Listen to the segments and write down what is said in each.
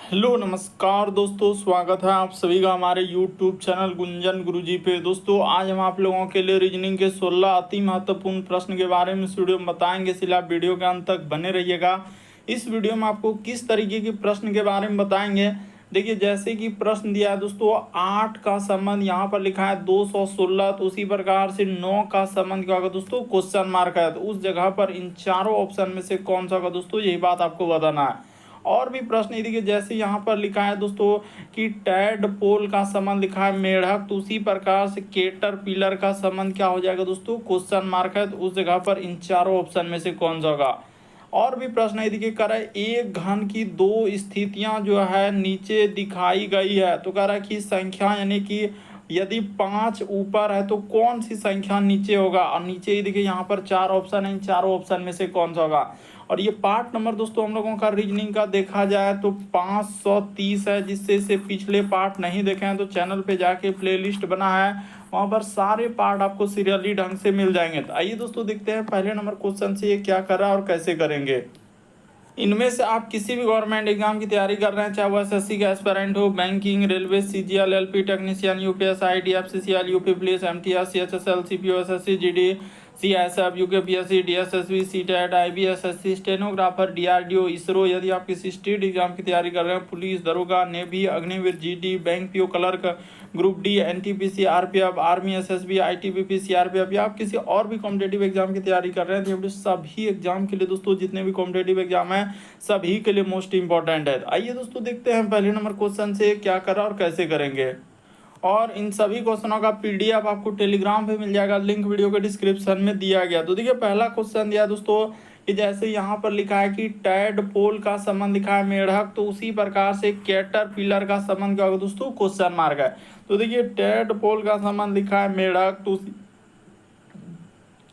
Hello नमस्कार दोस्तों, स्वागत है आप सभी का हमारे यूट्यूब चैनल गुंजन गुरुजी पे। दोस्तों आज हम आप लोगों के लिए रीजनिंग के 16 अति महत्वपूर्ण प्रश्न के बारे में इस वीडियो में बताएंगे, इसलिए आप वीडियो के अंत तक बने रहिएगा। इस वीडियो में आपको किस तरीके के प्रश्न के बारे में बताएंगे। देखिए, जैसे कि प्रश्न दिया है दोस्तों 8 का संबंध यहाँ पर लिखा है 216, तो उसी प्रकार से 9 का संबंध क्या होगा दोस्तों, क्वेश्चन मार्क है, तो उस जगह पर इन चारों ऑप्शन में से कौन सा होगा दोस्तों, यही बात आपको बताना है। और भी प्रश्न देखिए, जैसे यहाँ पर लिखा है दोस्तों कि टैडपोल का संबंध लिखा है मेढक, तो उसी प्रकार से केटरपिलर का संबंध क्या हो जाएगा दोस्तों, क्वेश्चन मार्क है, तो उस जगह पर इन चारों ऑप्शन में से कौन सा होगा। और भी प्रश्न है देखिए, कह रहा है एक घन की दो स्थितियां जो है नीचे दिखाई गई है, तो कह रहा है कि संख्या यानी कि यदि 5 ऊपर है तो कौन सी संख्या नीचे होगा, और नीचे ही देखिए यहाँ पर 4 ऑप्शन है, इन चारों ऑप्शन में से कौन सा होगा। और ये पार्ट नंबर दोस्तों हम लोगों का रीजनिंग का देखा जाए तो 530 है, जिससे इसे पिछले पार्ट नहीं देखे हैं तो चैनल पे जाके प्लेलिस्ट बना है, वहाँ पर सारे पार्ट आपको सीरियली ढंग से मिल जाएंगे। तो आइए दोस्तों देखते हैं पहले नंबर क्वेश्चन से ये क्या कर रहा है और कैसे करेंगे। इनमें से आप किसी भी गवर्नमेंट एग्जाम की तैयारी कर रहे हैं, चाहे वो एसएससी का एस्पिरेंट हो, banking, railway, CGL, LP technician, UPS, IDF, CCL, UP police, MTS, CHSL, CPO, SSC, GD, CSF, UKPSC, DSSB, CTET, IBSSC, stenographer, DRDO, ISRO, यदि आप किसी स्टेट एग्जाम की तैयारी कर रहे हैं, पुलिस, दरोगा, navy, Agniveer, GD, bank PO clerk, group D, NTPC, RPF, army, SSB, ITBP, CRPF, या आप किसी और भी कॉम्पिटेटिव एग्जाम की तैयारी कर रहे हैं, तो सभी एग्जाम के लिए दोस्तों जितने भी कॉम्पिटेटिव एग्जाम है सभी के लिए मोस्ट इंपॉर्टेंट है। आइए दोस्तों देखते हैं पहले नंबर क्वेश्चन से क्या करा और कैसे करेंगे। और इन सभी क्वेश्चनों का पीडीएफ आपको टेलीग्राम पे मिल जाएगा, लिंक वीडियो के डिस्क्रिप्शन में दिया गया। तो देखिए पहला क्वेश्चन दिया दोस्तों कि जैसे यहाँ पर लिखा है कि टैडपोल का संबंध लिखा है मेढक, तो उसी प्रकार से कैटरपिलर का संबंध क्या होगा दोस्तों, क्वेश्चन मार्क है। तो देखिए टैडपोल का संबंध लिखा है मेढक, तो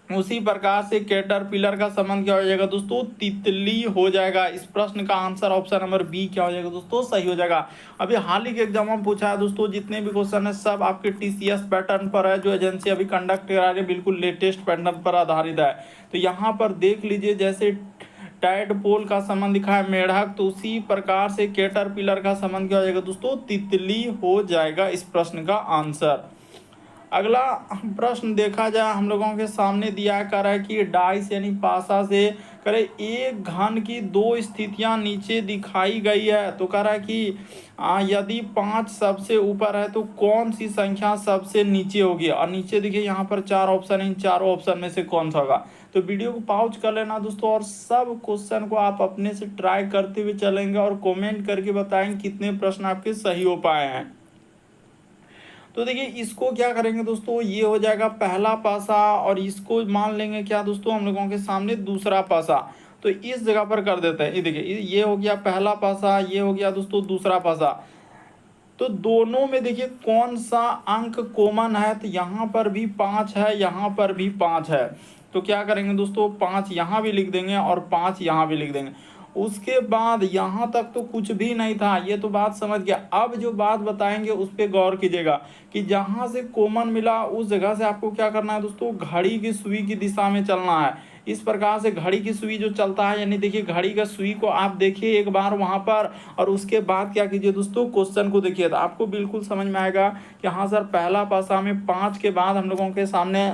उसी प्रकार से कैटरपिलर का संबंध क्या हो जाएगा दोस्तों, तितली हो जाएगा। इस प्रश्न का आंसर ऑप्शन नंबर बी क्या हो जाएगा दोस्तों, सही हो जाएगा। अभी हाल ही के एग्जाम में पूछा है दोस्तों, जितने भी क्वेश्चन है सब आपके टीसीएस पैटर्न पर है, जो एजेंसी अभी कंडक्ट करा रही है, बिल्कुल लेटेस्ट पैटर्न पर आधारित है। तो यहाँ पर देख लीजिए, जैसे टैडपोल का संबंध लिखा है मेढक, तो उसी प्रकार से कैटरपिलर का संबंध क्या हो जाएगा दोस्तों, तितली हो जाएगा इस प्रश्न का आंसर। अगला प्रश्न देखा जाए हम लोगों के सामने दिया कर रहा है कि डाइस यानी पासा से करे एक घन की दो स्थितियां नीचे दिखाई गई है, तो कह रहा है कि यदि 5 सबसे ऊपर है तो कौन सी संख्या सबसे नीचे होगी। और नीचे देखिए यहाँ पर 4 ऑप्शन है, इन चारों ऑप्शन में से कौन सा होगा। तो वीडियो को पॉज कर लेना दोस्तों, और सब क्वेश्चन को आप अपने से ट्राई करते हुए चलेंगे और कॉमेंट करके बताएंगे कितने प्रश्न आपके सही हो पाए हैं। तो देखिए इसको क्या करेंगे दोस्तों, ये हो जाएगा पहला पासा, और इसको मान लेंगे क्या दोस्तों, हम लोगों के सामने दूसरा पासा। तो इस जगह पर कर देते हैं, ये देखिए ये हो गया पहला पासा, ये हो गया दोस्तों दूसरा पासा। तो दोनों में देखिए कौन सा अंक कॉमन है, तो यहाँ पर भी 5 है, यहाँ पर भी 5 है। तो क्या करेंगे दोस्तों, 5 यहाँ भी लिख देंगे और 5 यहाँ भी लिख देंगे। उसके बाद यहाँ तक तो कुछ भी नहीं था, ये तो बात समझ गया। अब जो बात बताएंगे उस पर गौर कीजिएगा कि जहाँ से कॉमन मिला उस जगह से आपको क्या करना है दोस्तों, घड़ी की सुई की दिशा में चलना है। इस प्रकार से घड़ी की सुई जो चलता है, यानी देखिए घड़ी का सुई को आप देखिए एक बार वहाँ पर, और उसके बाद क्या कीजिए दोस्तों, क्वेश्चन को देखिए, तो आपको बिल्कुल समझ में आएगा कि हाँ सर पहला पासा में 5 के बाद हम लोगों के सामने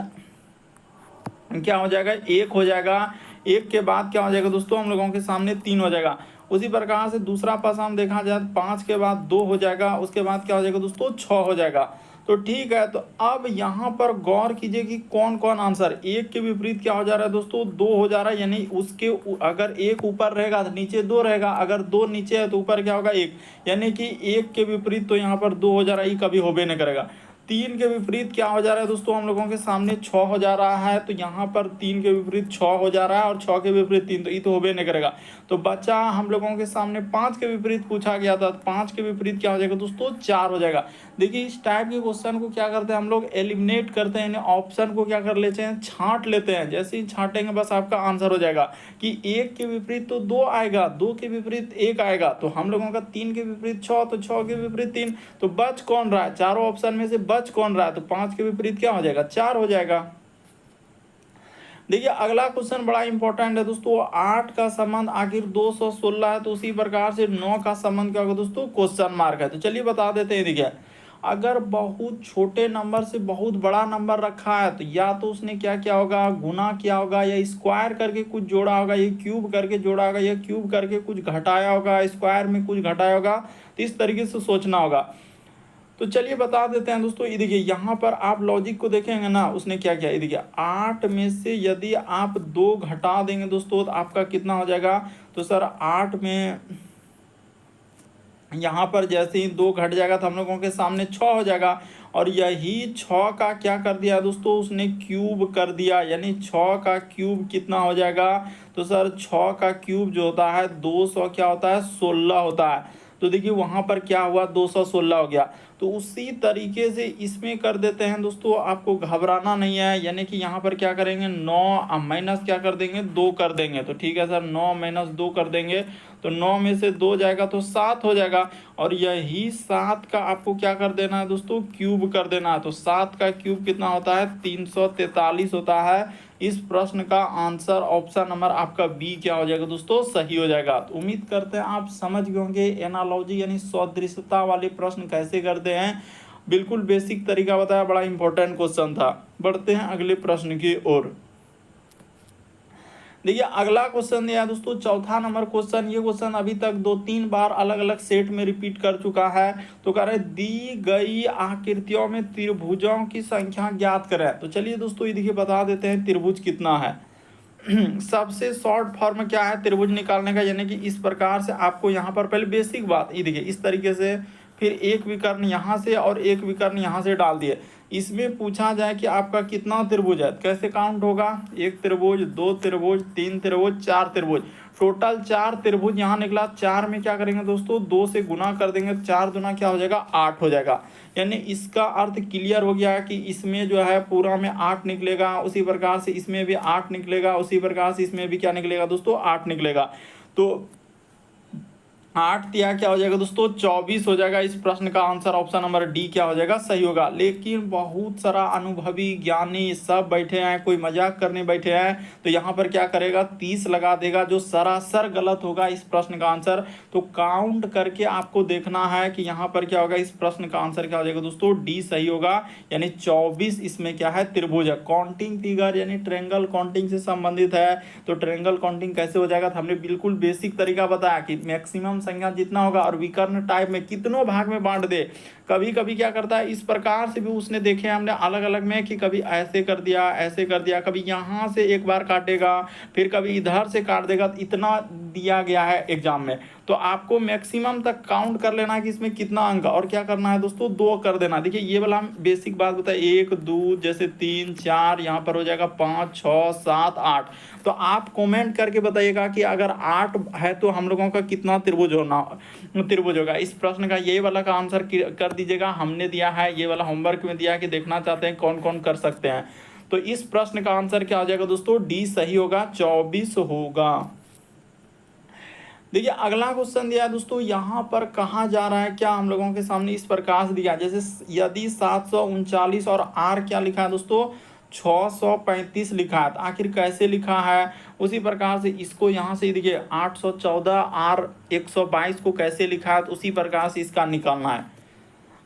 क्या हो जाएगा, 1 हो जाएगा। 1 के बाद क्या हो जाएगा दोस्तों, हम लोगों के सामने 3 हो जाएगा। उसी प्रकार से दूसरा पासा हम देखा जाए 5 के बाद 2 हो जाएगा, उसके बाद क्या हो जाएगा दोस्तों, 6 हो जाएगा। तो ठीक है, तो अब यहाँ पर गौर कीजिए कि कौन कौन आंसर, 1 के विपरीत क्या हो जा रहा है दोस्तों, 2 हो जा रहा है, यानी उसके अगर 1 ऊपर रहेगा तो नीचे 2 रहेगा, अगर 2 नीचे है तो ऊपर क्या होगा 1, यानी कि 1 के विपरीत तो यहाँ पर 2 हो जा रहा है, ये कभी होबे नहीं करेगा। 3 के विपरीत क्या हो जा रहा है दोस्तों, हम लोगों के सामने 6 हो जा रहा है, तो यहाँ पर 3 के विपरीत 6 हो जा रहा है, और 6 के विपरीत 3, तो ये तो होबे नहीं करेगा। तो बचा हम लोगों के सामने 5 के विपरीत पूछा गया था, 5 के विपरीत क्या हो जाएगा दोस्तों, 4 हो जाएगा। देखिए इस टाइप के क्वेश्चन को क्या करते हैं हम लोग, एलिमिनेट करते हैं, ऑप्शन को क्या कर लेते हैं, छांट लेते हैं। जैसे ही छांटेंगे बस आपका आंसर हो जाएगा कि 1 के विपरीत तो 2 आएगा, 2 के विपरीत 1 आएगा, तो हम लोगों का 3 के विपरीत 6, तो 6 के विपरीत 3, तो बच कौन रहा है, चारों ऑप्शन में से बच कौन रहा है, तो 5 के विपरीत क्या हो जाएगा, 4 हो जाएगा। देखिए अगला क्वेश्चन बड़ा इंपॉर्टेंट है दोस्तों, 8 का संबंध आखिर 216 है, तो उसी प्रकार से 9 का संबंध क्या होगा दोस्तों, क्वेश्चन मार्क है। तो चलिए बता देते हैं। देखिए अगर बहुत छोटे नंबर से बहुत बड़ा नंबर रखा है तो या तो उसने क्या किया होगा, गुना किया होगा, या स्क्वायर करके कुछ जोड़ा होगा, या क्यूब करके जोड़ा होगा, या क्यूब करके कुछ घटाया होगा, स्क्वायर में कुछ घटाया होगा। तो इस तरीके से सोचना होगा। तो चलिए बता देते हैं दोस्तों। ये देखिए यहाँ पर आप लॉजिक को देखेंगे ना, उसने क्या किया, ये देखिए 8 में से यदि आप 2 घटा देंगे दोस्तों तो आपका कितना हो जाएगा। तो सर 8 में यहाँ पर जैसे ही 2 घट जाएगा तो हम लोगों के सामने 6 हो जाएगा। और यही 6 का क्या कर दिया दोस्तों, उसने क्यूब कर दिया, यानी 6 का क्यूब कितना हो जाएगा। तो सर 6 का क्यूब जो होता है 200 क्या होता है, 16 होता है। तो देखिए वहाँ पर क्या हुआ, 216 हो गया। तो उसी तरीके से इसमें कर देते हैं दोस्तों, आपको घबराना नहीं है। यानी कि यहाँ पर क्या करेंगे, 9 माइनस क्या कर देंगे, 2 कर देंगे। तो ठीक है सर, 9 माइनस 2 कर देंगे तो 9 में से 2 जाएगा तो 7 हो जाएगा। और यही 7 का आपको क्या कर देना है दोस्तों, क्यूब कर देना है। तो 7 का क्यूब कितना होता है, 343 होता है। इस प्रश्न का आंसर ऑप्शन नंबर आपका बी क्या हो जाएगा दोस्तों, सही हो जाएगा। तो उम्मीद करते हैं आप समझ गए होंगे एनालॉजी यानी सदृशता वाले प्रश्न कैसे करते हैं। बिल्कुल बेसिक तरीका बताया, बड़ा इंपॉर्टेंट क्वेश्चन था। बढ़ते हैं अगले प्रश्न की ओर। देखिए अगला क्वेश्चन दिया है दोस्तों, चौथा नंबर क्वेश्चन। ये क्वेश्चन अभी तक 2-3 बार अलग अलग सेट में रिपीट कर चुका है। तो कह रहे दी गई आकृतियों में त्रिभुजों की संख्या ज्ञात करें। तो चलिए दोस्तों ये देखिए बता देते हैं त्रिभुज कितना है। सबसे शॉर्ट फॉर्म क्या है त्रिभुज निकालने का, यानी कि इस प्रकार से आपको यहाँ पर पहले बेसिक बात ये देखिए, इस तरीके से फिर एक विकर्ण यहाँ से और एक विकर्ण यहाँ से डाल दिए। इसमें पूछा जाए कि आपका कितना त्रिभुज है, कैसे काउंट होगा, 1 त्रिभुज, 2 त्रिभुज, 3 त्रिभुज, 4 त्रिभुज। टोटल 4 त्रिभुज यहाँ निकला। 4 में क्या करेंगे दोस्तों, 2 से गुना कर देंगे, 4 दुना क्या हो जाएगा, 8 हो जाएगा। यानी इसका अर्थ क्लियर हो गया कि इसमें जो है पूरा में 8 निकलेगा, उसी प्रकार से इसमें भी 8 निकलेगा, उसी प्रकार से इसमें भी क्या निकलेगा दोस्तों, 8 निकलेगा। तो 8 दिया क्या हो जाएगा दोस्तों, 24 हो जाएगा। इस प्रश्न का आंसर ऑप्शन नंबर डी क्या हो जाएगा, सही होगा। लेकिन बहुत सारा अनुभवी ज्ञानी सब बैठे हैं, कोई मजाक करने बैठे हैं, तो यहाँ पर क्या करेगा, 30 लगा देगा, जो सरासर गलत होगा इस प्रश्न का आंसर। तो काउंट करके आपको देखना है कि यहाँ पर क्या होगा, इस प्रश्न का आंसर क्या हो जाएगा दोस्तों, डी सही होगा। यानी 24 इसमें क्या है, त्रिभुज है। काउंटिंग फिगर यानी ट्रेंगल काउंटिंग से संबंधित है। तो ट्रेंगल काउंटिंग कैसे हो जाएगा, तो हमने बिल्कुल बेसिक तरीका बताया कि मैक्सिमम संख्या जितना होगा और विकर्ण टाइप में कितनों भाग में बांट दे। कभी कभी क्या करता है, इस प्रकार से भी उसने देखे हमने अलग अलग में कि कभी ऐसे कर दिया, ऐसे कर दिया, कभी यहाँ से एक बार काटेगा, फिर कभी इधर से काट देगा। तो इतना दिया गया है एग्जाम में, तो आपको मैक्सिमम तक काउंट कर लेना है कि इसमें कितना अंक, और क्या करना है दोस्तों, 2 कर देना। देखिए ये वाला हम बेसिक बात बताए, 1 2 जैसे 3 4, यहाँ पर हो जाएगा 5 6 7 8। तो आप कमेंट करके बताइएगा कि अगर 8 है तो हम लोगों का कितना त्रिभुज होगा। इस प्रश्न का ये वाला का आंसर कर दीजिएगा। हमने दिया है ये वाला होमवर्क में दिया कि देखना चाहते हैं कौन कौन कर सकते हैं। तो इस प्रश्न का आंसर क्या हो जाएगा दोस्तों, डी सही होगा, 24 होगा। देखिए अगला क्वेश्चन दिया है दोस्तों, यहाँ पर कहा जा रहा है, क्या हम लोगों के सामने इस प्रकार से दिया, जैसे यदि 739 और आर क्या लिखा है दोस्तों, 635 लिखा है। तो आखिर कैसे लिखा है, उसी प्रकार से इसको यहाँ से देखिए 814 आर 122 को कैसे लिखा है, तो उसी प्रकार से इसका निकालना है।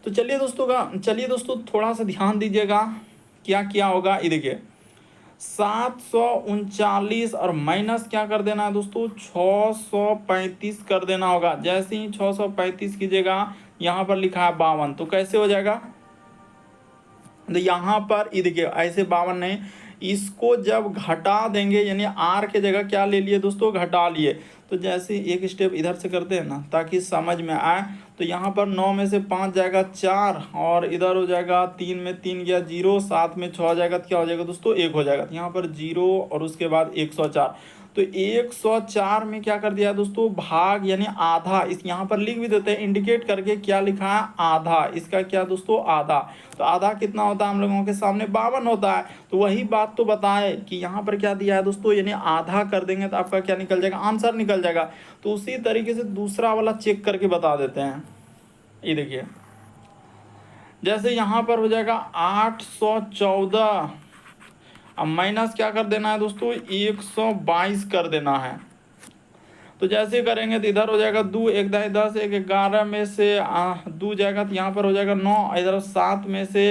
तो चलिए दोस्तों थोड़ा सा ध्यान दीजिएगा क्या क्या होगा। ये देखिए 739 और माइनस क्या कर देना है दोस्तों, 635 कर देना होगा। जैसे ही 635 कीजिएगा, यहाँ पर लिखा है 52, तो कैसे हो जाएगा, तो यहाँ पर ये देखिए ऐसे 52 नहीं, इसको जब घटा देंगे, यानी आर के जगह क्या ले लिए दोस्तों, घटा लिए। तो जैसे एक स्टेप इधर से करते हैं ना ताकि समझ में आए, तो यहाँ पर 9 में से 5 जाएगा 4, और इधर हो जाएगा 3 में 3 गया 0, 7 में 6 जाएगा तो क्या हो जाएगा दोस्तों, 1 हो जाएगा। तो यहाँ पर 0 और उसके बाद 104। तो 104 में क्या कर दिया दोस्तों, भाग यानी आधा। इस यहाँ पर लिख भी देते हैं इंडिकेट करके, क्या लिखा है, आधा। इसका क्या दोस्तों, आधा। तो आधा कितना होता है हम लोगों के सामने, 52 होता है। तो वही बात तो बताए कि यहाँ पर क्या दिया है दोस्तों, यानी आधा कर देंगे तो आपका क्या निकल जाएगा, आंसर निकल जाएगा। तो उसी तरीके से दूसरा वाला चेक करके बता देते हैं। ये देखिए जैसे यहाँ पर हो जाएगा 814 अब माइनस क्या कर देना है दोस्तों, 122 कर देना है। तो जैसे करेंगे तो इधर हो जाएगा 2 एक 10 एक 11 में से 2 जाएगा तो यहाँ पर हो जाएगा 9, इधर 7 में से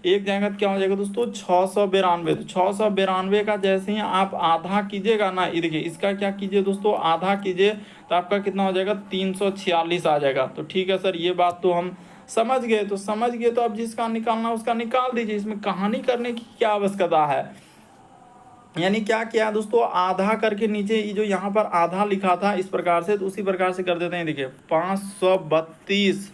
1 जाएगा तो क्या हो जाएगा दोस्तों 692। तो 692 का जैसे ही आप आधा कीजिएगा ना, ये देखिए इसका क्या कीजिए दोस्तों, आधा कीजिए तो आपका कितना हो जाएगा 346 आ जाएगा। तो ठीक है सर, ये बात तो हम समझ गए। तो समझ गए तो अब जिसका निकालना उसका निकाल दीजिए, इसमें कहानी करने की क्या आवश्यकता है। यानी क्या किया दोस्तों, आधा करके नीचे ये जो यहाँ पर आधा लिखा था इस प्रकार से, तो उसी प्रकार से कर देते हैं। देखिए 532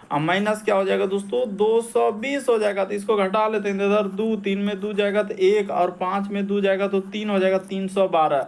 अब माइनस क्या हो जाएगा दोस्तों 220 हो जाएगा। तो इसको घटा लेते हैं, इधर 2 3 में 2 जाएगा तो 1 और 5 में 2 जाएगा तो 3 हो जाएगा 312।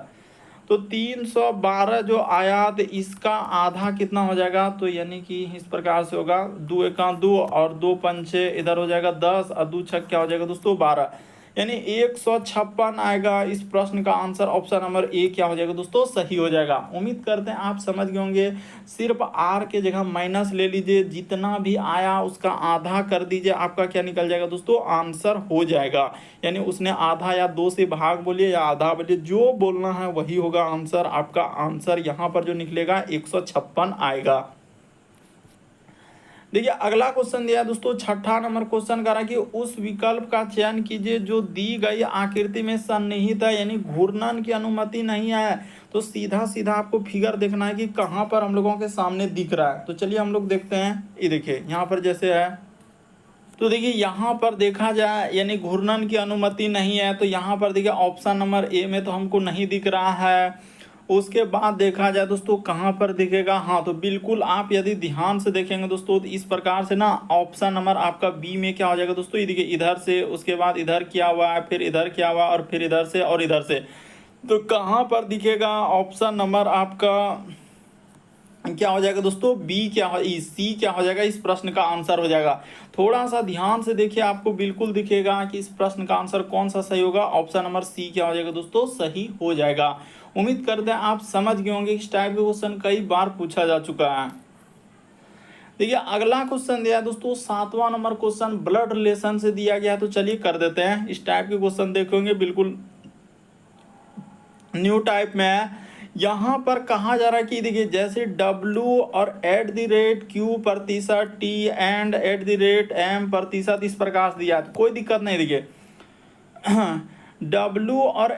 तो 312 जो आया तो इसका आधा कितना हो जाएगा, तो यानी कि इस प्रकार से होगा 2 एका 2 और 2 पंचे इधर हो जाएगा 10 और 2 छक क्या हो जाएगा दोस्तों 12, यानी 156 आएगा। इस प्रश्न का आंसर ऑप्शन नंबर ए क्या हो जाएगा दोस्तों, सही हो जाएगा। उम्मीद करते हैं आप समझ गए होंगे। सिर्फ आर के जगह माइनस ले लीजिए, जितना भी आया उसका आधा कर दीजिए, आपका क्या निकल जाएगा दोस्तों, आंसर हो जाएगा। यानी उसने आधा या 2 से भाग बोलिए या आधा बोलिए, जो बोलना है वही होगा आंसर। आपका आंसर यहाँ पर जो निकलेगा 156 आएगा। देखिए अगला क्वेश्चन दिया है दोस्तों, छठा नंबर क्वेश्चन करा कि उस विकल्प का चयन कीजिए जो दी गई आकृति में सन्निहित है, यानी घूर्णन की अनुमति नहीं है। तो सीधा सीधा आपको फिगर देखना है कि कहाँ पर हम लोगों के सामने दिख रहा है। तो चलिए हम लोग देखते हैं। ये देखिए यहाँ पर जैसे है, तो देखिए यहाँ पर देखा जाए यानी घूर्णन की अनुमति नहीं है, तो यहाँ पर देखिए ऑप्शन नंबर ए में तो हमको नहीं दिख रहा है। उसके बाद देखा जाए दोस्तों कहाँ पर दिखेगा, हाँ तो बिल्कुल आप यदि ध्यान से देखेंगे दोस्तों तो इस प्रकार से ना ऑप्शन नंबर आपका बी में क्या हो जाएगा दोस्तों, ये देखिए इधर से, उसके बाद इधर क्या हुआ है, फिर इधर क्या हुआ और फिर इधर से और इधर से। तो कहाँ पर दिखेगा ऑप्शन नंबर आपका क्या हो जाएगा दोस्तों, बी क्या हो, सी क्या हो जाएगा, इस प्रश्न का आंसर हो जाएगा। थोड़ा सा ध्यान से देखिए, आपको बिल्कुल दिखेगा कि इस प्रश्न का आंसर कौन सा सही होगा। ऑप्शन नंबर सी क्या हो जाएगा दोस्तों, सही हो जाएगा। उम्मीद करते हैं आप समझ गए होंगे। इस टाइप के क्वेश्चन कई बार पूछा जा चुका है। देखिए अगला क्वेश्चन दिया है दोस्तों, 7वां नंबर क्वेश्चन ब्लड रिलेशन से दिया गया है। तो चलिए कर देते हैं। इस टाइप के क्वेश्चन देखेंगे, बिल्कुल न्यू टाइप में है। यहाँ पर कहा जा रहा है कि देखिए जैसे W और @Q प्रतिशत T एंड @M प्रतिशत इस प्रकार से दिया है, तो कोई दिक्कत नहीं। देखिए W और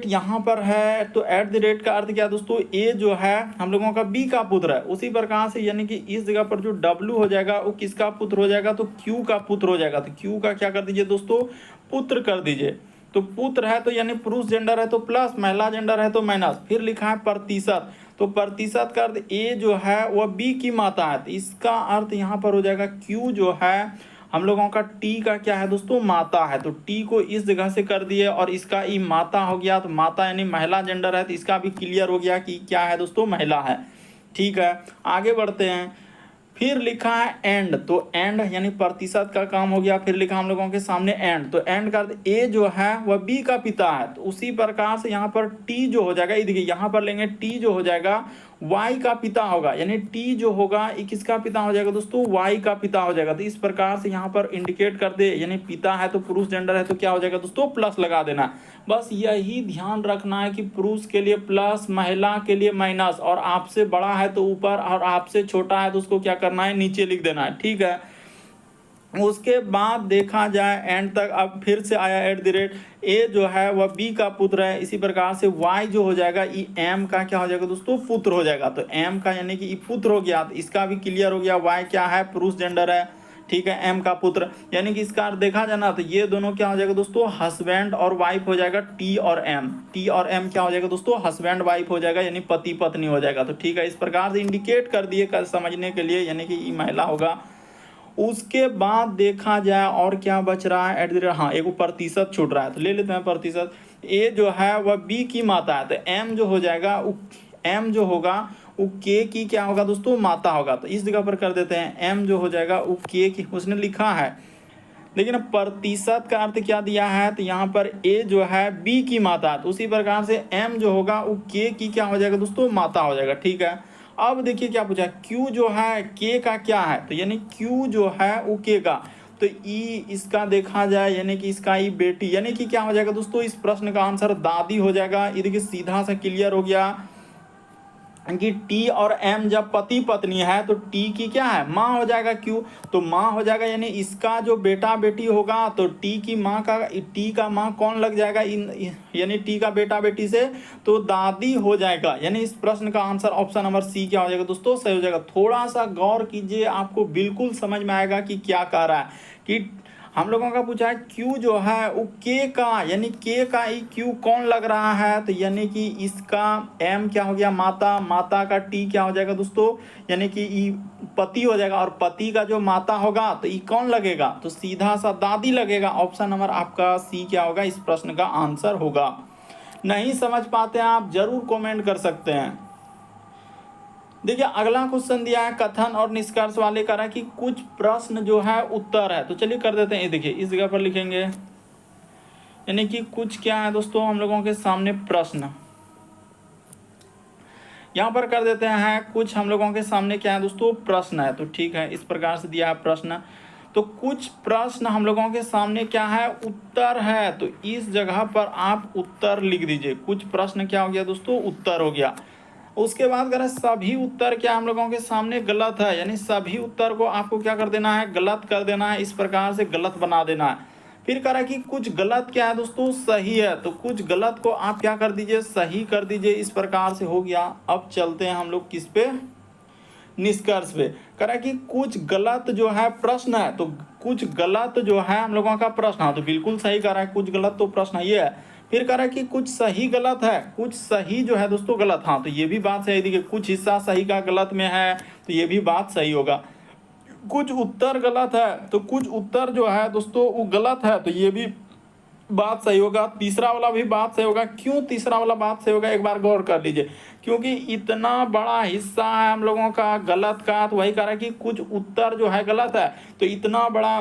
यहाँ पर है, तो का अर्थ क्या है दोस्तों, A जो है हम लोगों का B का पुत्र है। उसी प्रकार से यानी कि इस जगह पर जो W हो जाएगा वो किसका पुत्र हो जाएगा, तो Q का पुत्र हो जाएगा। तो Q का क्या कर दीजिए दोस्तों, पुत्र कर दीजिए। तो पुत्र है तो यानी पुरुष जेंडर है तो प्लस, महिला जेंडर है तो माइनस, फिर लिखा है प्रतिशत। तो प्रतिशत का अर्थ A जो है वह B की माता है, तो इसका अर्थ यहाँ पर हो जाएगा Q जो है हम लोगों का T का क्या है दोस्तों, माता है। तो T को इस जगह से कर दिए और इसका ई माता हो गया। तो माता यानी महिला जेंडर है, तो इसका भी क्लियर हो गया कि क्या है दोस्तों, महिला है। ठीक है, आगे बढ़ते हैं। फिर लिखा है एंड, तो एंड यानी प्रतिशत का काम हो गया। फिर लिखा हम लोगों के सामने एंड, तो एंड का ए जो है वह बी का पिता है। तो उसी प्रकार से यहाँ पर टी जो हो जाएगा, ये देखिए यहाँ पर लेंगे टी जो हो जाएगा वाई का पिता होगा, यानी टी जो होगा ये किसका पिता हो जाएगा दोस्तों, वाई का पिता हो जाएगा। तो इस प्रकार से यहाँ पर इंडिकेट कर दे, यानी पिता है तो पुरुष जेंडर है तो क्या हो जाएगा दोस्तों, प्लस लगा देना। बस यही ध्यान रखना है कि पुरुष के लिए प्लस, महिला के लिए माइनस, और आपसे बड़ा है तो ऊपर और आपसे छोटा है तो उसको क्या करना है, नीचे लिख देना है। ठीक है, उसके बाद देखा जाए एंड तक, अब फिर से आया ए जो है वह बी का पुत्र है। इसी प्रकार से वाई जो हो जाएगा ई एम का क्या हो जाएगा दोस्तों, पुत्र हो जाएगा। तो एम का यानी कि ई पुत्र हो गया, तो इसका भी क्लियर हो गया। वाई क्या है, पुरुष जेंडर है। ठीक है, एम का पुत्र, यानी कि इसका देखा जाए ना तो ये दोनों क्या हो जाएगा दोस्तों, हस्बैंड और वाइफ हो जाएगा। टी और एम क्या हो जाएगा दोस्तों, हस्बैंड वाइफ हो जाएगा, यानी पति पत्नी हो जाएगा। तो ठीक है, इस प्रकार से इंडिकेट कर दिए समझने के लिए, यानी कि ई महिला होगा। उसके बाद देखा जाए और क्या बच रहा है, हाँ एक प्रतिशत छूट रहा है, तो ले लेते हैं प्रतिशत। ए जो है वह बी की माता है, तो एम जो हो जाएगा, एम जो होगा वो के की क्या होगा दोस्तों, माता होगा। तो इस जगह पर कर देते हैं, एम जो हो जाएगा वो के की, उसने लिखा है। लेकिन प्रतिशत का अर्थ क्या दिया है, तो यहाँ पर ए जो है बी की माता है, तो उसी प्रकार से एम जो होगा वो के की क्या हो जाएगा दोस्तों, माता हो जाएगा। ठीक है, अब देखिए क्या पूछा, Q जो है K का क्या है, तो यानी Q जो है वो K का, तो ई इसका देखा जाए यानी कि इसका ई बेटी, यानी कि क्या हो जाएगा दोस्तों, इस प्रश्न का आंसर दादी हो जाएगा। ये देखिए सीधा सा क्लियर हो गया कि टी और एम जब पति पत्नी है तो टी की क्या है, माँ हो जाएगा। क्यों, तो माँ हो जाएगा, यानी इसका जो बेटा बेटी होगा तो टी की माँ का, टी का माँ कौन लग जाएगा, इन यानी टी का बेटा बेटी से तो दादी हो जाएगा। यानी इस प्रश्न का आंसर ऑप्शन नंबर सी क्या हो जाएगा दोस्तों, सही हो जाएगा। थोड़ा सा गौर कीजिए, आपको बिल्कुल समझ में आएगा कि क्या कह रहा है। कि हम लोगों का पूछा है क्यू जो है वो के का, यानी के का ई क्यू कौन लग रहा है, तो यानी कि इसका एम क्या हो गया, माता, माता का टी क्या हो जाएगा दोस्तों, यानी कि ई पति हो जाएगा। और पति का जो माता होगा तो ई कौन लगेगा, तो सीधा सा दादी लगेगा। ऑप्शन नंबर आपका सी क्या होगा, इस प्रश्न का आंसर होगा। नहीं समझ पाते हैं आप जरूर कमेंट कर सकते हैं। देखिए अगला क्वेश्चन दिया है कथन और निष्कर्ष वाले, करा कि कुछ प्रश्न जो है उत्तर है, तो चलिए कर देते हैं। ये देखिए इस जगह पर लिखेंगे, यानी कि कुछ क्या है दोस्तों हम लोगों के सामने प्रश्न, यहाँ पर कर देते हैं कुछ हम लोगों के सामने क्या है दोस्तों, प्रश्न है। तो ठीक है, इस प्रकार से दिया है प्रश्न, तो कुछ प्रश्न हम लोगों के सामने क्या है, उत्तर है। तो इस जगह पर आप उत्तर लिख दीजिए। कुछ प्रश्न क्या हो गया दोस्तों, उत्तर हो गया। उसके बाद करें सभी उत्तर क्या हम लोगों के सामने गलत है, यानी सभी उत्तर को आपको क्या कर देना है, गलत कर देना है, इस प्रकार से गलत बना देना है। फिर करा कि कुछ गलत क्या है दोस्तों, सही है, तो कुछ गलत को आप क्या कर दीजिए, सही कर दीजिए। इस प्रकार से हो गया। अब चलते हैं हम लोग किस पे, निष्कर्ष पे। करा कि कुछ गलत जो है प्रश्न है, तो कुछ गलत जो है हम लोगों का प्रश्न है, तो बिल्कुल सही करा है, कुछ गलत तो प्रश्न ये है। फिर कह रहा है कि कुछ सही गलत है, कुछ सही जो है दोस्तों गलत, हाँ तो ये भी बात सही थी कि कुछ हिस्सा सही का गलत में है, तो ये भी बात सही होगा। कुछ उत्तर गलत है, तो कुछ उत्तर जो है दोस्तों वो गलत है, तो ये भी बात सही होगा। तीसरा वाला भी बात सही होगा। क्यों तीसरा वाला बात सही होगा, एक बार गौर कर लीजिए, क्योंकि इतना बड़ा हिस्सा है हम लोगों का गलत का, तो वही कह रहा है कि कुछ उत्तर जो है गलत है, तो इतना बड़ा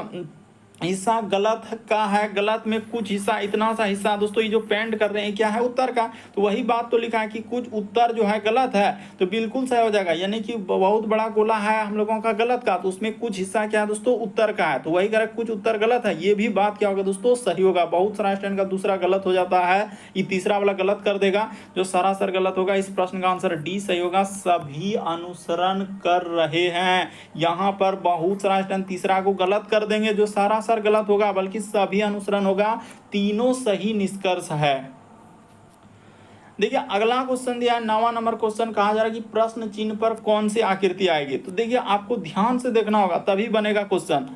हिस्सा गलत का है, गलत में कुछ हिस्सा, इतना सा हिस्सा दोस्तों ये जो पेंड कर रहे हैं क्या है, उत्तर का, तो वही बात तो लिखा है कि कुछ उत्तर जो है गलत है, तो बिल्कुल सही हो जाएगा। यानी कि बहुत बड़ा गोला है हम लोगों का गलत का, तो उसमें कुछ हिस्सा क्या है दोस्तों, उत्तर का है, तो वही करें कुछ उत्तर गलत है, ये भी बात क्या होगा दोस्तों, सही होगा। बहुत सारा स्टैंड का दूसरा गलत हो जाता है, ये तीसरा वाला गलत कर देगा, जो सरासर गलत होगा। इस प्रश्न का आंसर डी सही होगा। सभी अनुसरण कर रहे हैं, यहाँ पर बहुत सारा स्टैंड तीसरा को गलत कर देंगे, जो सरासर गलत होगा, बल्कि सभी अनुसरण होगा। तीनों सही निष्कर्ष है। देखिए अगला क्वेश्चन दिया है 9वां नंबर क्वेश्चन, कहा जा रहा है कि प्रश्न चिन्ह पर कौन सी आकृति आएगी। तो देखिए आपको ध्यान से देखना होगा तभी बनेगा क्वेश्चन।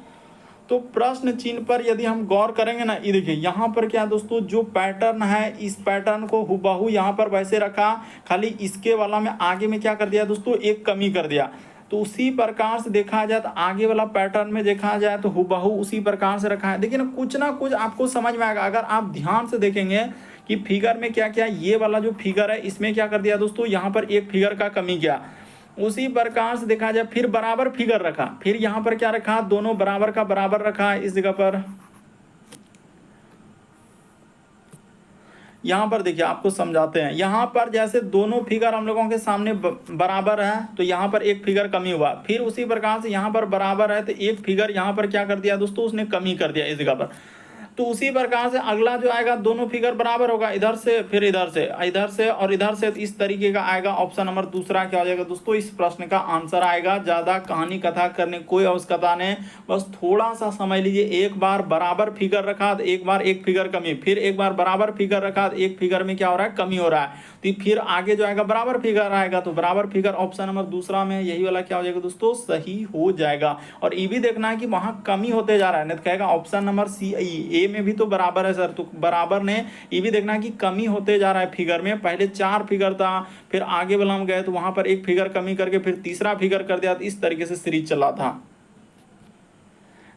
तो प्रश्न चिन्ह पर यदि हम गौर करेंगे ना, ये देखिए यहाँ पर क्या दोस्तों, जो पैटर्न है इस पैटर्न को हुबहू यहाँ पर वैसे रखा, खाली इसके वाला में आगे में क्या कर दिया दोस्तों, एक कमी कर दिया। तो उसी प्रकार से देखा जाए तो आगे वाला पैटर्न में देखा जाए तो हुबहू उसी प्रकार से रखा है। देखिए ना कुछ आपको समझ में आएगा अगर आप ध्यान से देखेंगे कि फिगर में क्या क्या, ये वाला जो फिगर है इसमें क्या कर दिया दोस्तों, यहाँ पर एक फिगर का कमी किया। उसी प्रकार से देखा जाए फिर बराबर फिगर रखा, फिर यहाँ पर क्या रखा, दोनों बराबर का बराबर रखा। इस जगह पर यहाँ पर देखिए आपको समझाते हैं, यहाँ पर जैसे दोनों फिगर हम लोगों के सामने बराबर है, तो यहाँ पर एक फिगर कमी हुआ। फिर उसी प्रकार से यहाँ पर बराबर है, तो एक फिगर यहाँ पर क्या कर दिया दोस्तों, उसने कमी कर दिया इस जगह पर। तो उसी प्रकार से अगला जो आएगा, दोनों फिगर बराबर होगा, इधर से फिर इधर से, इधर से और इधर से, तो इस तरीके का आएगा। ऑप्शन नंबर दूसरा क्या हो जाएगा दोस्तों, इस प्रश्न का आंसर आएगा। ज्यादा कहानी कथा करने कोई आवश्यकता नहीं, बस थोड़ा सा समझ लीजिए। एक बार बराबर फिगर रखा तो एक बार एक फिगर कमी, फिर एक बार बराबर फिगर रखा तो एक फिगर में क्या हो रहा है, कमी हो रहा है। तो फिर आगे जो आएगा बराबर फिगर आएगा, तो बराबर फिगर ऑप्शन नंबर दूसरा में यही वाला क्या हो जाएगा दोस्तों, सही हो जाएगा। और ये भी देखना है कि वहां कमी होते जा रहा है, नहीं तो कहेगा ऑप्शन नंबर सी, ए में भी तो बराबर है सर, तो बराबर ने ये भी देखना है कि कमी होते जा रहा है फिगर में। पहले 4 फिगर था, फिर आगे वाला हम गए तो वहां पर एक फिगर कमी करके फिर तीसरा फिगर कर दिया, तो इस तरीके से सीरीज चला था।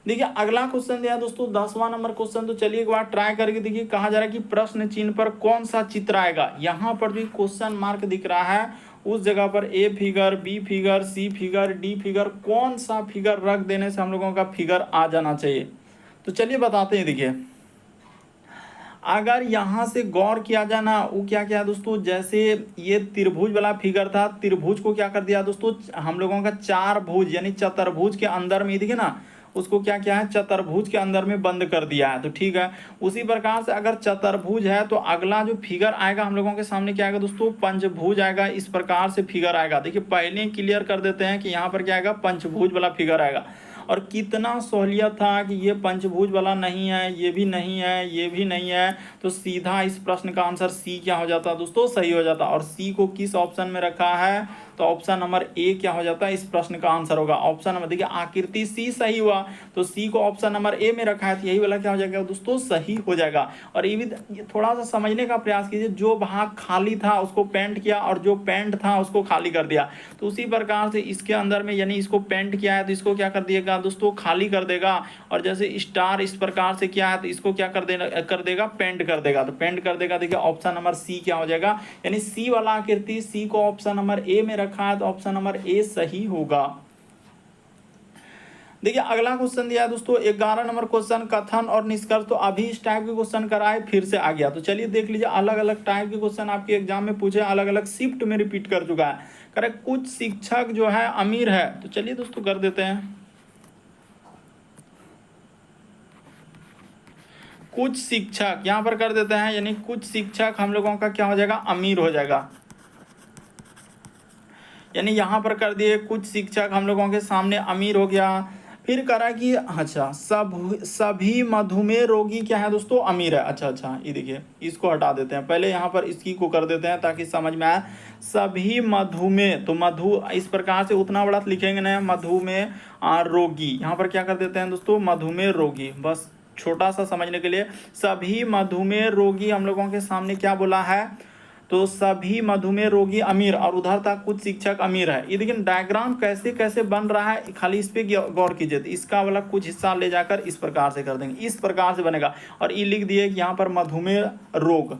देखिए अगला क्वेश्चन दिया दोस्तों 10वां नंबर क्वेश्चन, तो चलिए एक बार ट्राई करके देखिए। कहा जा रहा है कि प्रश्न चिन्ह पर कौन सा चित्र आएगा। यहाँ पर भी क्वेश्चन मार्क दिख रहा है, उस जगह पर a figure, B figure, C figure, D figure, कौन सा फिगर रख देने से हम लोगों का फिगर आ जाना चाहिए। तो चलिए बताते हैं। देखिए अगर यहाँ से गौर किया जाए ना, वो क्या क्या दोस्तों, जैसे ये त्रिभुज वाला फिगर था, त्रिभुज को क्या कर दिया दोस्तों, हम लोगों का 4 भुज यानी चतुर्भुज के अंदर में, देखिए ना उसको क्या किया है, चतुर्भुज के अंदर में बंद कर दिया है। तो ठीक है, उसी प्रकार से अगर चतुर्भुज है तो अगला जो फिगर आएगा हम लोगों के सामने क्या आएगा दोस्तों, पंचभुज आएगा। इस प्रकार से फिगर आएगा। देखिए पहले क्लियर कर देते हैं कि यहाँ पर क्या आएगा, पंचभुज वाला फिगर आएगा। और कितना सहूलियत था कि ये पंचभुज वाला नहीं है, ये भी नहीं है, ये भी नहीं है, तो सीधा इस प्रश्न का आंसर सी क्या हो जाता है दोस्तों, सही हो जाता। और सी को किस ऑप्शन में रखा है, तो ऑप्शन नंबर ए क्या हो जाता है, इस प्रश्न का आंसर होगा ऑप्शन नंबर। देखिए आकृति सी सही हुआ, तो सी को ऑप्शन नंबर ए में रखा है, तो यही वाला क्या हो जाएगा दोस्तों, सही हो जाएगा। और ये भी थोड़ा सा समझने का प्रयास कीजिए, जो भाग खाली था उसको पेंट किया और जो पेंट था उसको खाली कर दिया। तो उसी प्रकार से इसके अंदर में यानी इसको पेंट किया है तो इसको क्या कर दिएगा दोस्तों, खाली कर देगा। और जैसे स्टार इस प्रकार से क्या है तो इसको क्या कर देगा, पेंट कर देगा। तो पेंट कर देगा। देखिए ऑप्शन नंबर सी क्या हो जाएगा, यानी सी वाला आकृति, सी को ऑप्शन नंबर ए में रखा है तो ऑप्शन नंबर ए सही होगा। देखिए अगला क्वेश्चन दिया है दोस्तों 11 नंबर क्वेश्चन, कथन और निष्कर्ष। तो अभी इस टाइप के क्वेश्चन कराए फिर से आ गया। तो चलिए देख लीजिए, अलग अलग टाइप के क्वेश्चन आपके एग्जाम में पूछे, अलग अलग शिफ्ट में रिपीट कर चुका है। करेक्ट, कुछ शिक्षक जो है अमीर है। तो चलिए दोस्तों कर देते हैं, कुछ शिक्षक यहां पर कर देते हैं, यानी कुछ शिक्षक हम लोगों का क्या हो जाएगा, अमीर हो जाएगा। यानी यहां पर कर दिए कुछ शिक्षक हम लोगों के सामने अमीर हो गया। फिर करा कि अच्छा सभी मधुमेह रोगी क्या है दोस्तों, अमीर है। अच्छा ये देखिए, इसको हटा देते हैं, पहले यहाँ पर इसकी को कर देते हैं ताकि समझ में आए। सभी मधुमेह, तो मधु इस प्रकार से उतना बड़ा लिखेंगे ना, मधुमेह रोगी। यहाँ पर क्या कर देते हैं दोस्तों, मधुमेह रोगी, बस छोटा सा समझने के लिए। सभी मधुमेह रोगी हम लोगों के सामने क्या बोला है, तो सभी मधुमेह रोगी अमीर, और उधर तक कुछ शिक्षक अमीर है। ये देखिए डायग्राम कैसे कैसे बन रहा है, खाली इस पे गौर कीजिए। तो इसका वाला कुछ हिस्सा ले जाकर इस प्रकार से कर देंगे, इस प्रकार से बनेगा। और ये लिख दिए कि यहाँ पर मधुमेह रोग।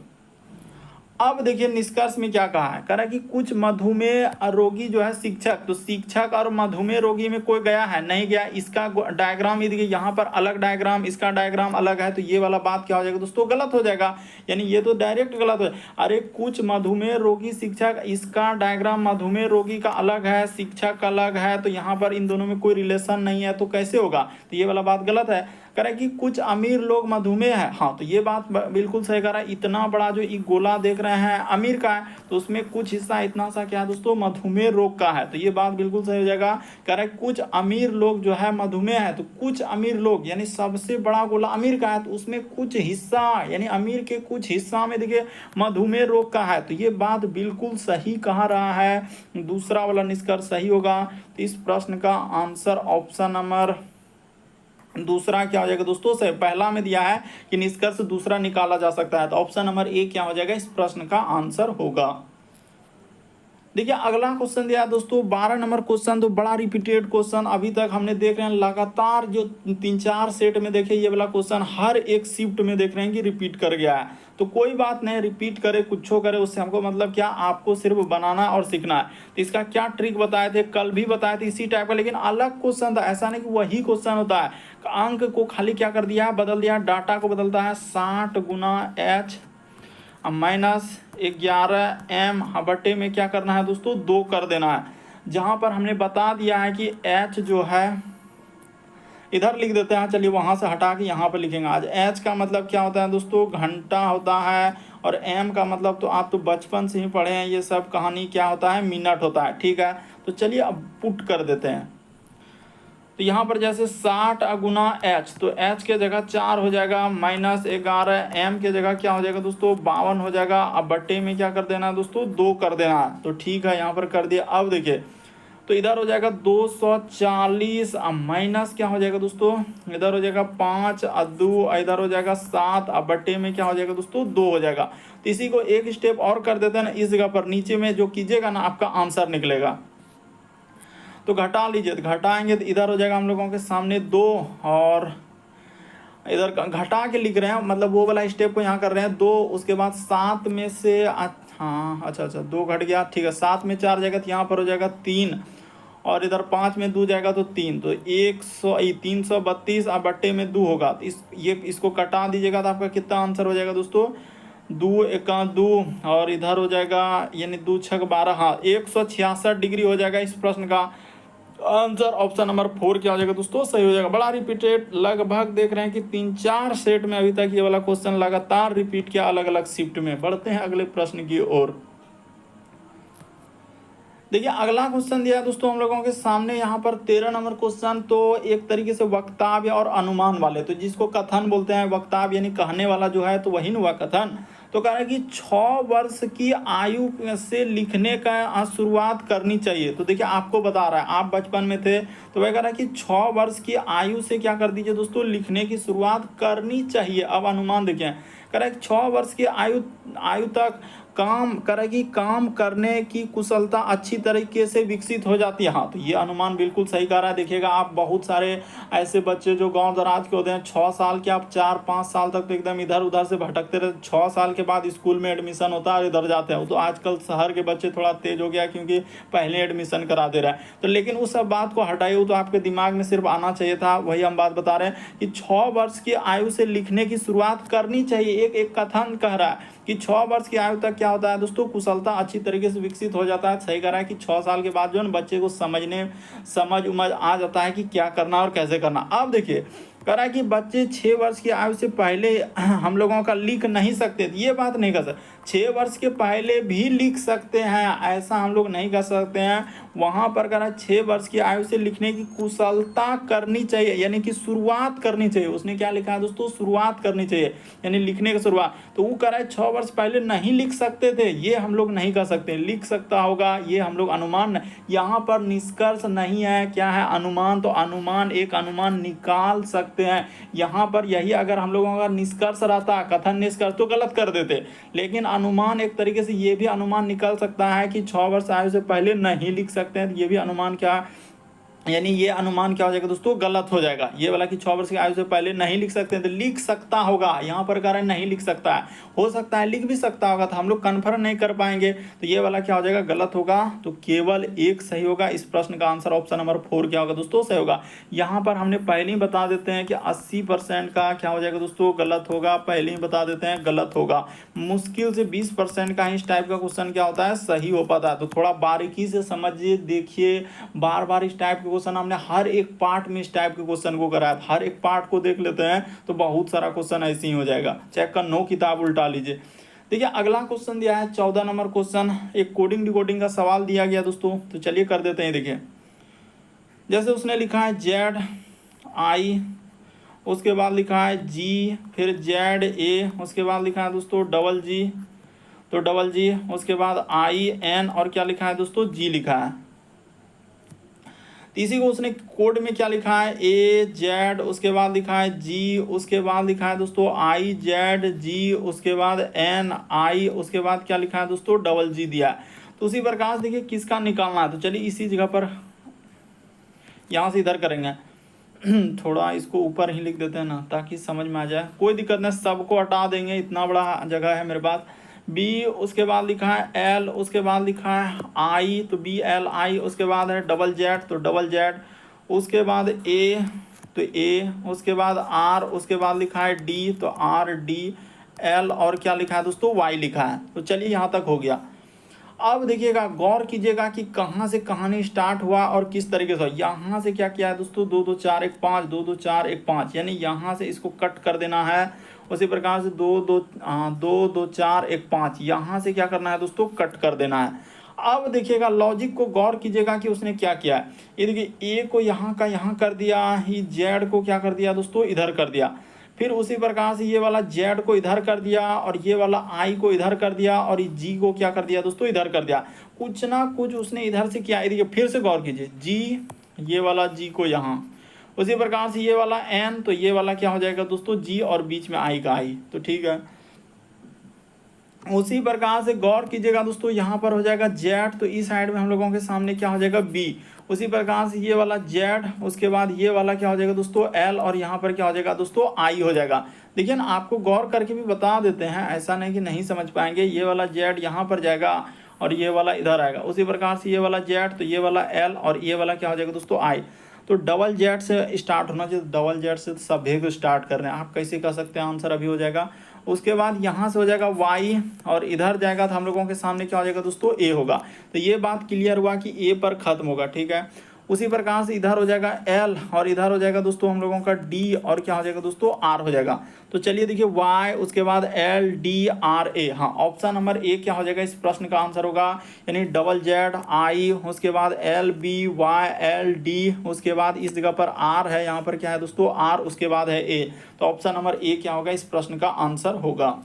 अब देखिए निष्कर्ष में क्या कहा है, कह रहा है कि कुछ मधुमेह रोगी जो है शिक्षक, तो शिक्षक और मधुमेह रोगी में कोई गया है, नहीं गया। इसका डायग्राम ये देखिए, यहाँ पर अलग डायग्राम, इसका डायग्राम अलग है, तो ये वाला बात क्या हो जाएगा दोस्तों, गलत हो जाएगा। यानी ये तो डायरेक्ट गलत हो। अरे कुछ मधुमेह रोगी शिक्षक, इसका डायग्राम मधुमेह रोगी का अलग है, शिक्षक का अलग है, तो यहाँ पर इन दोनों में कोई रिलेशन नहीं है, तो कैसे होगा, तो ये वाला बात गलत है। कह रहा है कि कुछ अमीर लोग मधुमेह है, हाँ तो ये बात बिल्कुल सही कह रहा है। इतना बड़ा जो ये गोला देख रहे हैं अमीर का है, तो उसमें कुछ हिस्सा इतना सा क्या है दोस्तों, मधुमेह रोग का है, तो ये बात बिल्कुल सही हो जाएगा। कह रहा है कुछ अमीर लोग जो है मधुमेह है, तो कुछ अमीर लोग यानी सबसे बड़ा गोला अमीर का है, तो उसमें कुछ हिस्सा यानी अमीर के कुछ हिस्सा में देखिए मधुमेह रोग का है, तो ये बात बिल्कुल सही कहा रहा है। दूसरा वाला निष्कर्ष सही होगा। तो इस प्रश्न का आंसर ऑप्शन नंबर दूसरा क्या हो जाएगा दोस्तों, से पहला में दिया है कि निष्कर्ष दूसरा निकाला जा सकता है, तो ऑप्शन नंबर ए क्या हो जाएगा, इस प्रश्न का आंसर होगा। देखिए अगला क्वेश्चन दिया है दोस्तों 12 नंबर क्वेश्चन, तो बड़ा रिपीटेड क्वेश्चन अभी तक हमने देख रहे हैं लगातार, जो 3-4 सेट में देखे ये वाला क्वेश्चन हर एक शिफ्ट में देख रहे हैं कि रिपीट कर गया है। तो कोई बात नहीं, रिपीट करे कुछ करे, उससे हमको मतलब क्या, आपको सिर्फ बनाना और सीखना है। तो इसका क्या ट्रिक बताए थे, कल भी बताए थे इसी टाइप का, लेकिन अलग क्वेश्चन था, ऐसा नहीं कि वही क्वेश्चन होता है। अंक को खाली क्या कर दिया है, बदल दिया, डाटा को बदलता है। 60 गुना एच माइनस 11 एम बटे में क्या करना है दोस्तों, 2 कर देना है। जहाँ पर हमने बता दिया है कि एच जो है इधर लिख देते हैं, चलिए वहाँ से हटा के यहाँ पर लिखेंगे। आज एच का मतलब क्या होता है दोस्तों, घंटा होता है, और एम का मतलब तो आप तो बचपन से ही पढ़े हैं ये सब कहानी, क्या होता है, मिनट होता है। ठीक है, तो चलिए अब पुट कर देते हैं। तो यहाँ पर जैसे 60 गुना एच, तो एच के जगह 4 हो जाएगा, माइनस 11 एम के जगह क्या हो जाएगा दोस्तों, 52 हो जाएगा। अब बट्टे में क्या कर देना है दोस्तों, 2 कर देना है। तो ठीक है, यहाँ पर कर दिया। अब देखिए तो इधर हो जाएगा 240, माइनस क्या हो जाएगा दोस्तों, इधर हो जाएगा 5 2, इधर हो जाएगा 7, अब बट्टे में क्या हो जाएगा दोस्तों, 2 हो जाएगा। तो इसी को एक स्टेप और कर देते हैं ना, इस जगह पर नीचे में जो कीजिएगा ना आपका आंसर निकलेगा। तो घटा लीजिए, तो घटाएंगे तो इधर हो जाएगा हम लोगों के सामने 2, और इधर घटा के लिख रहे हैं, मतलब वो वाला स्टेप को यहाँ कर रहे हैं 2। उसके बाद 7 में से हाँ अच्छा 2 घट गया, ठीक है। 7 में 4 जाएगा तो यहाँ पर हो जाएगा 3, और इधर 5 में 2 जाएगा तो 3, तो 332, अब बट्टे में 2 होगा। तो इसको कटा दीजिएगा तो आपका कितना आंसर हो जाएगा दोस्तों, 2 एका 2, और इधर हो जाएगा यानी 2 6 12, हाँ 166 डिग्री हो जाएगा इस प्रश्न का आंसर ऑप्शन नंबर 4 क्या हो जाएगा दोस्तों, सही हो जाएगा। बड़ा रिपीटेड, लगभग देख रहे हैं कि 3-4 सेट में अभी तक ये वाला क्वेश्चन लगातार रिपीट किया अलग अलग शिफ्ट में। बढ़ते हैं अगले प्रश्न की ओर। देखिए अगला क्वेश्चन दिया है दोस्तों हम लोगों के सामने यहाँ पर 13 नंबर क्वेश्चन। तो एक तरीके से वक्तव्य और अनुमान वाले, तो जिसको कथन बोलते हैं, वक्तव्य यानी कहने वाला जो है, तो वही ना हुआ कथन। तो कह रहा है कि 6 वर्ष की आयु से लिखने का शुरुआत करनी चाहिए। तो देखिए आपको बता रहा है, आप बचपन में थे तो वह कह रहा है कि 6 वर्ष की आयु से क्या कर दीजिए दोस्तों, लिखने की शुरुआत करनी चाहिए। अब अनुमान देखिए, कह रहा है 6 वर्ष की आयु तक काम करेगी, काम करने की कुशलता अच्छी तरीके से विकसित हो जाती है। हाँ, तो ये अनुमान बिल्कुल सही कह रहा है। देखिएगा आप बहुत सारे ऐसे बच्चे जो गांव दराज के होते हैं, 6 साल के, आप 4-5 साल तक तो एकदम इधर उधर से भटकते रहते, 6 साल के बाद स्कूल में एडमिशन होता है और इधर जाते हैं। तो आजकल शहर के बच्चे थोड़ा तेज हो गया क्योंकि पहले एडमिशन करा दे रहा है। तो लेकिन उस सब बात को हटाइए, तो आपके दिमाग में सिर्फ आना चाहिए था, वही हम बात बता रहे हैं कि 6 वर्ष की आयु से लिखने की शुरुआत करनी चाहिए। एक कथन कह रहा है कि 6 वर्ष की आयु तक क्या होता है दोस्तों, कुशलता अच्छी तरीके से विकसित हो जाता है। सही कह रहा है कि 6 साल के बाद जो है बच्चे को समझ उमझ आ जाता है कि क्या करना और कैसे करना। अब देखिए कह रहा है कि बच्चे 6 वर्ष की आयु से पहले हम लोगों का लिख नहीं सकते, ये बात नहीं कर सकते। 6 वर्ष के पहले भी लिख सकते हैं, ऐसा हम लोग नहीं कर सकते हैं। वहाँ पर कह रहा है 6 वर्ष की आयु से लिखने की कुशलता करनी चाहिए, यानी कि शुरुआत करनी चाहिए। उसने क्या लिखा है दोस्तों, शुरुआत करनी चाहिए, यानी लिखने की शुरुआत। तो वो कह रहा है 6 वर्ष पहले नहीं लिख सकते थे, ये हम लोग नहीं कर सकते। लिख सकता होगा, ये हम लोग अनुमान, यहाँ पर निष्कर्ष नहीं है, क्या है, अनुमान। तो अनुमान, एक अनुमान निकाल सकते हैं। यहाँ पर यही अगर हम लोगों का निष्कर्ष रहता, कथन निष्कर्ष, तो गलत कर देते। लेकिन अनुमान एक तरीके से ये भी अनुमान निकल सकता है कि 6 वर्ष आयु से पहले नहीं लिख सकते हैं। ये भी अनुमान क्या, यानी ये अनुमान क्या हो जाएगा दोस्तों, गलत हो जाएगा। ये वाला कि 6 वर्ष की आयु से पहले नहीं लिख सकते हैं, तो लिख सकता होगा, यहाँ पर कह रहे हैं नहीं लिख सकता है, हो सकता है लिख भी सकता होगा, तो हम लोग कन्फर्म नहीं कर पाएंगे। तो ये वाला क्या हो जाएगा, गलत होगा। तो केवल एक सही होगा। इस प्रश्न का आंसर ऑप्शन नंबर 4 क्या होगा दोस्तों, सही होगा। यहाँ पर हमने पहले ही बता देते हैं कि 80% का क्या हो जाएगा दोस्तों, गलत होगा। पहले ही बता देते हैं गलत होगा। मुश्किल से 20% का इस टाइप का क्वेश्चन क्या होता है, सही हो पाता है। तो थोड़ा बारीकी से समझिए, देखिए, बार बार इस टाइप के क्वेश्चन हमने हर एक पार्ट में इस टाइप के क्वेश्चन को कराया। हर एक पार्ट को देख लेते हैं तो बहुत सारा क्वेश्चन ऐसे ही हो जाएगा। चेक कर, 9 किताब उल्टा लीजिए। देखिए अगला क्वेश्चन दिया है 14 नंबर क्वेश्चन, एक कोडिंग डिकोडिंग का सवाल दिया गया दोस्तों। तो चलिए कर देते हैं। देखिए जैसे उसने लिखा है ZI, उसके बाद लिखा है G, फिर ZA, उसके बाद लिखा है दोस्तों DG, तो DG, उसके बाद IN और क्या लिखा है दोस्तों, G लिखा है। इसी को उसने कोड में क्या लिखा है, AZ, उसके बाद लिखा है G, उसके बाद लिखा है दोस्तों IZG, उसके बाद NI, उसके बाद क्या लिखा है दोस्तों, DG दिया है। तो उसी प्रकार से देखिए किसका निकालना है। तो चलिए इसी जगह पर यहाँ से इधर करेंगे, थोड़ा इसको ऊपर ही लिख देते हैं ना, ताकि समझ में आ जाए। कोई दिक्कत नहीं, सबको हटा देंगे, इतना बड़ा जगह है मेरे पास। B, उसके बाद लिखा है L, उसके बाद लिखा है I, तो BLI, उसके बाद है ZZ, तो ZZ, उसके बाद A, तो A, उसके बाद R, उसके बाद लिखा है D, तो RDL और क्या लिखा है दोस्तों, Y लिखा है। तो चलिए यहाँ तक हो गया। अब देखिएगा, गौर कीजिएगा कि कहाँ से कहानी स्टार्ट हुआ और किस तरीके से। यहाँ से क्या किया है दोस्तों, 2 2 4 1 5, 2 2 4 1 5, यानी यहाँ से इसको कट कर देना है। उसी प्रकार से 2 2 2 4 1 5, यहाँ से क्या करना है दोस्तों, कट कर देना है। अब देखिएगा लॉजिक को गौर कीजिएगा कि उसने क्या किया है। ये देखिए A को यहाँ का यहाँ कर दिया, ही Z को क्या कर दिया दोस्तों, इधर कर दिया। फिर उसी प्रकार से ये वाला Z को इधर कर दिया और ये वाला I को इधर कर दिया और ये G को क्या कर दिया दोस्तों, इधर कर दिया। कुछ ना कुछ उसने इधर से किया। देखिए फिर से गौर कीजिए, G, ये वाला G को यहाँ, उसी प्रकार से ये वाला N, तो ये वाला क्या हो जाएगा दोस्तों, G और बीच में I का I, तो ठीक है। उसी प्रकार से गौर कीजिएगा दोस्तों, यहाँ पर हो जाएगा Z, तो इस साइड में हम लोगों के सामने क्या हो जाएगा, B। उसी प्रकार से ये वाला Z, उसके बाद ये वाला क्या हो जाएगा दोस्तों, L, और यहाँ पर क्या हो जाएगा दोस्तों, I हो जाएगा। देखिए ना, आपको गौर करके भी बता देते हैं, ऐसा नहीं कि नहीं समझ पाएंगे। ये वाला Z यहाँ पर जाएगा और ये वाला इधर आएगा। उसी प्रकार से ये वाला Z, तो ये वाला L और ये वाला क्या हो जाएगा दोस्तों, I। तो ZZ से स्टार्ट होना चाहिए, ZZ से सभी को स्टार्ट कर रहे हैं। आप कैसे कर सकते हैं, आंसर अभी हो जाएगा। उसके बाद यहाँ से हो जाएगा Y और इधर जाएगा तो हम लोगों के सामने क्या हो जाएगा दोस्तों, A होगा। तो ये बात क्लियर हुआ कि A पर खत्म होगा, ठीक है। उसी प्रकार से इधर हो जाएगा L और इधर हो जाएगा दोस्तों हम लोगों का D और क्या हो जाएगा दोस्तों R हो जाएगा। तो चलिए देखिए Y उसके बाद LDRA, हाँ ऑप्शन नंबर ए क्या हो जाएगा इस प्रश्न का आंसर होगा, यानी ZZI उसके बाद LBYLD उसके बाद इस जगह पर R है, यहाँ पर क्या है दोस्तों R उसके बाद है A। तो ऑप्शन नंबर ए क्या होगा इस प्रश्न का आंसर होगा।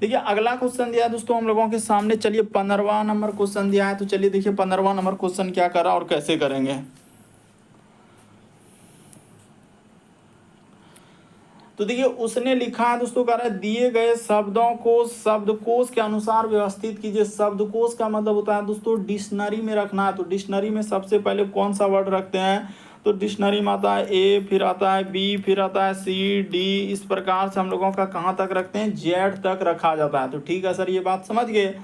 देखिए अगला क्वेश्चन दिया है दोस्तों हम लोगों के सामने, चलिए 15वां नंबर क्वेश्चन दिया है। तो चलिए देखिए 15वां नंबर क्वेश्चन क्या करा और कैसे करेंगे। तो देखिए उसने लिखा है दोस्तों, कह रहा है दिए गए शब्दों को शब्दकोश के अनुसार व्यवस्थित कीजिए। शब्दकोश का मतलब होता है दोस्तों डिक्शनरी में रखना है। तो डिक्शनरी में सबसे पहले कौन सा वर्ड रखते हैं, तो डिक्शनरी में आता है ए, फिर आता है बी, फिर आता है सी, डी, इस प्रकार से हम लोगों का कहाँ तक रखते हैं, जेड तक रखा जाता है। तो ठीक है सर, ये बात समझ गए।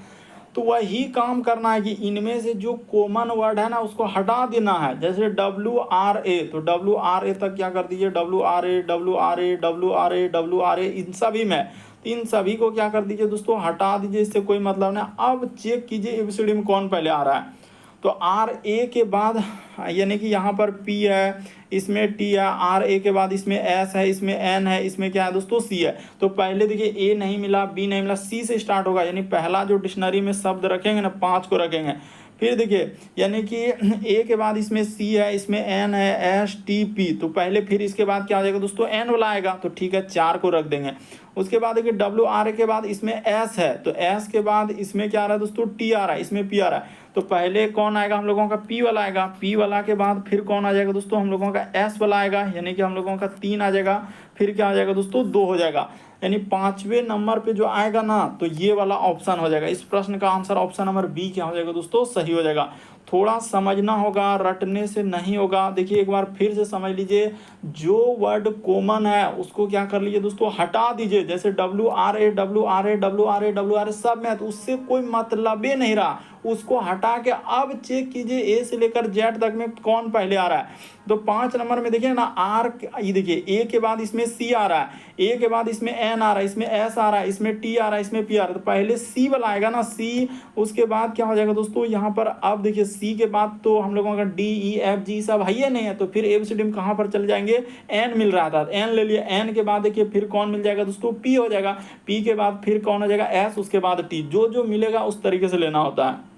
तो वही काम करना है कि इनमें से जो कॉमन वर्ड है ना उसको हटा देना है। जैसे WRA, तो WRA तक क्या कर दीजिए, WRA WRA WRA WRA इन सभी में, तो इन सभी को क्या कर दीजिए दोस्तों हटा दीजिए, इससे कोई मतलब नहीं। अब चेक कीजिए एबीसीडी में कौन पहले आ रहा है। तो RA के बाद यानी कि यहाँ पर P है, इसमें T है, RA के बाद इसमें S है, इसमें N है, इसमें क्या है दोस्तों C है। तो पहले देखिए A नहीं मिला, B नहीं मिला, C से स्टार्ट होगा, यानी पहला जो डिक्शनरी में शब्द रखेंगे ना 5 को रखेंगे। फिर देखिए यानी कि A के बाद इसमें C है, इसमें N है, S T P, तो पहले फिर इसके बाद क्या आ जाएगा दोस्तों N वाला आएगा। तो ठीक है 4 को रख देंगे। उसके बाद देखिए WRA के बाद इसमें S है, तो S के बाद इसमें क्या आ रहा है दोस्तों T आ रहा है, इसमें P आ रहा है। तो पहले कौन आएगा हम लोगों का P वाला आएगा, P वाला के बाद फिर कौन आ जाएगा दोस्तों हम लोगों का S वाला आएगा, यानी कि हम लोगों का 3 आ जाएगा। फिर क्या आ जाएगा दोस्तों 2 हो जाएगा, यानी 5वें नंबर पे जो आएगा ना तो ये वाला ऑप्शन हो जाएगा। इस प्रश्न का आंसर ऑप्शन नंबर बी क्या हो जाएगा दोस्तों, सही हो जाएगा। थोड़ा समझना होगा, रटने से नहीं होगा। देखिए एक बार फिर से समझ लीजिए, जो वर्ड कॉमन है उसको क्या कर लीजिए दोस्तों हटा दीजिए। जैसे WRA WRA WRA WRA सब में है, तो उससे कोई मतलब ही नहीं रहा, उसको हटा के अब चेक कीजिए ए से लेकर जेड तक में कौन पहले आ रहा है। तो 5 नंबर में देखिए ना आर, ये देखिए ए के बाद इसमें सी आ रहा है, ए के बाद इसमें एन आ रहा है, इसमें एस आ रहा है, इसमें टी आ रहा है, इसमें पी आ रहा है। तो पहले सी वाला आएगा ना सी, उसके बाद क्या हो जाएगा दोस्तों यहाँ पर, अब देखिए सी के बाद तो हम लोगों का डी ई एफ जी सब है ही नहीं है, तो फिर एबीसीडी में कहाँ पर चले जाएंगे, एन मिल रहा था, एन ले लिया। एन के बाद देखिए फिर कौन मिल जाएगा दोस्तों, पी हो जाएगा। पी के बाद फिर कौन हो जाएगा, एस, उसके बाद टी, जो जो मिलेगा उस तरीके से लेना होता है।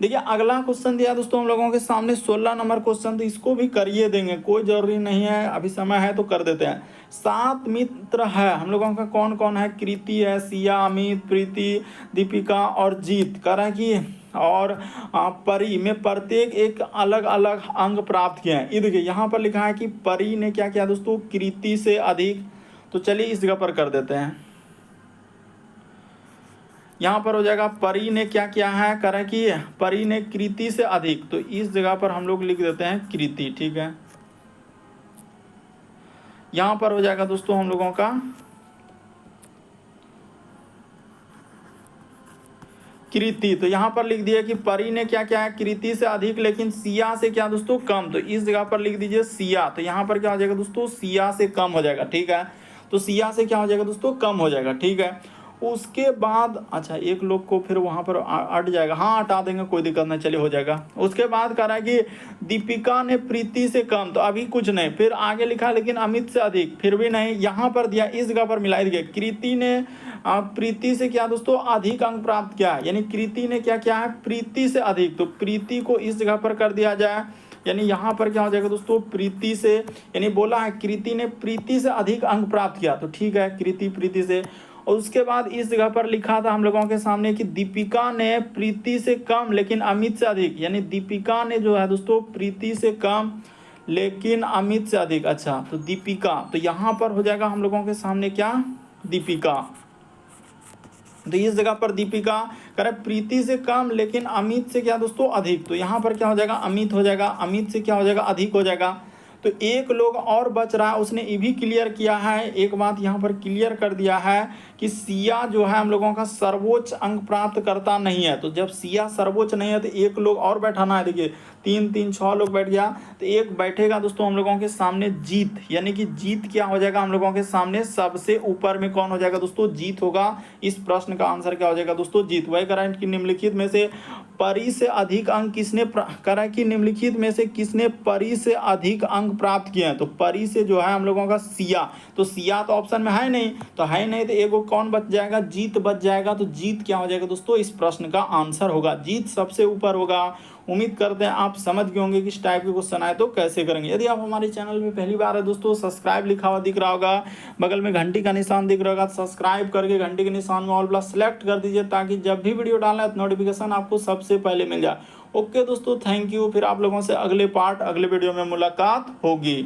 देखिए अगला क्वेश्चन दिया दोस्तों हम लोगों के सामने 16 नंबर क्वेश्चन, तो इसको भी करिए देंगे, कोई जरूरी नहीं है, अभी समय है तो कर देते हैं। 7 मित्र है हम लोगों का, कौन कौन है, कृति है, सिया, अमित, प्रीति, दीपिका और जीत। कह रहा है कि और परी में प्रत्येक एक अलग अलग अंक प्राप्त किए हैं। ये देखिए यहाँ पर लिखा है कि परी ने क्या किया दोस्तों, कृति से अधिक। तो चलिए इस जगह पर कर देते हैं, यहाँ पर हो जाएगा परी ने क्या किया है, करें कि परी ने कृति से अधिक, तो इस जगह पर हम लोग लिख देते हैं कृति। ठीक है, यहाँ पर हो जाएगा दोस्तों हम लोगों का कृति, तो यहाँ पर लिख दिया कि परी ने क्या किया है, कृति से अधिक लेकिन सिया से क्या दोस्तों कम, तो इस जगह पर लिख दीजिए सिया। तो यहाँ पर क्या हो जाएगा दोस्तों, सिया से कम हो जाएगा। ठीक है, तो सिया से क्या हो जाएगा दोस्तों, कम हो जाएगा। ठीक है, उसके बाद अच्छा एक लोग को फिर वहाँ पर अट जाएगा, हाँ हटा देंगे कोई दिक्कत नहीं, चलिए हो जाएगा। उसके बाद कह रहा है कि दीपिका ने प्रीति से कम, तो अभी कुछ नहीं, फिर आगे लिखा लेकिन अमित से अधिक, फिर भी नहीं, यहाँ पर दिया, इस जगह पर मिला दिया कृति ने प्रीति से क्या दोस्तों अधिक अंक प्राप्त किया, यानी कृति ने क्या किया है, प्रीति से अधिक, तो प्रीति को इस जगह पर कर दिया जाए, यानी यहाँ पर क्या हो जाएगा दोस्तों, प्रीति से, यानी बोला है कृति ने प्रीति से अधिक अंक प्राप्त किया, तो ठीक है कृति प्रीति से। और उसके बाद इस जगह पर लिखा था हम लोगों के सामने कि दीपिका ने प्रीति से कम लेकिन अमित से अधिक, यानी दीपिका ने जो है दोस्तों प्रीति से कम लेकिन अमित से अधिक। अच्छा तो दीपिका, तो यहाँ पर हो जाएगा हम लोगों के सामने क्या, दीपिका, तो इस जगह पर दीपिका करे प्रीति से कम लेकिन अमित से क्या दोस्तों अधिक, तो यहाँ पर क्या हो जाएगा, अमित हो जाएगा, अमित से क्या हो जाएगा, अधिक हो जाएगा। तो एक लोग और बच रहा है, उसने ये भी क्लियर किया है, एक बात यहाँ पर क्लियर कर दिया है कि सिया जो है हम लोगों का सर्वोच्च अंक प्राप्त करता नहीं है। तो जब सिया सर्वोच्च नहीं है तो एक लोग और बैठाना है। देखिए तीन तीन 6 लोग बैठ गया, तो एक बैठेगा दोस्तों हम लोगों के सामने जीत, यानी कि जीत क्या हो जाएगा हम लोगों के सामने, सबसे ऊपर में कौन हो जाएगा दोस्तों, जीत होगा। इस प्रश्न का आंसर क्या हो जाएगा दोस्तों, जीत। वही करा कि निम्नलिखित में से परी से अधिक अंक किसने करा कि निम्नलिखित में से किसने परी से अधिक अंक प्राप्त किए हैं, तो परी से जो है हम लोगों का सिया, तो सिया तो ऑप्शन में है नहीं, तो है नहीं, तो एगो कौन बच जाएगा, जीत बच जाएगा। तो जीत क्या हो जाएगा दोस्तों, इस प्रश्न का आंसर होगा, जीत सबसे ऊपर होगा। उम्मीद करते हैं आप समझ गए होंगे कि इस टाइप के क्वेश्चन आए तो कैसे करेंगे। यदि आप हमारे चैनल में पहली बार है दोस्तों, सब्सक्राइब लिखा हुआ दिख रहा होगा, बगल में घंटी का निशान दिख रहा होगा, सब्सक्राइब करके घंटी के निशान में ऑल प्लस सेलेक्ट कर दीजिए, ताकि जब भी वीडियो डालना है तो नोटिफिकेशन आपको सबसे पहले मिल जाए। ओके दोस्तों, थैंक यू। फिर आप लोगों से अगले वीडियो में मुलाकात होगी।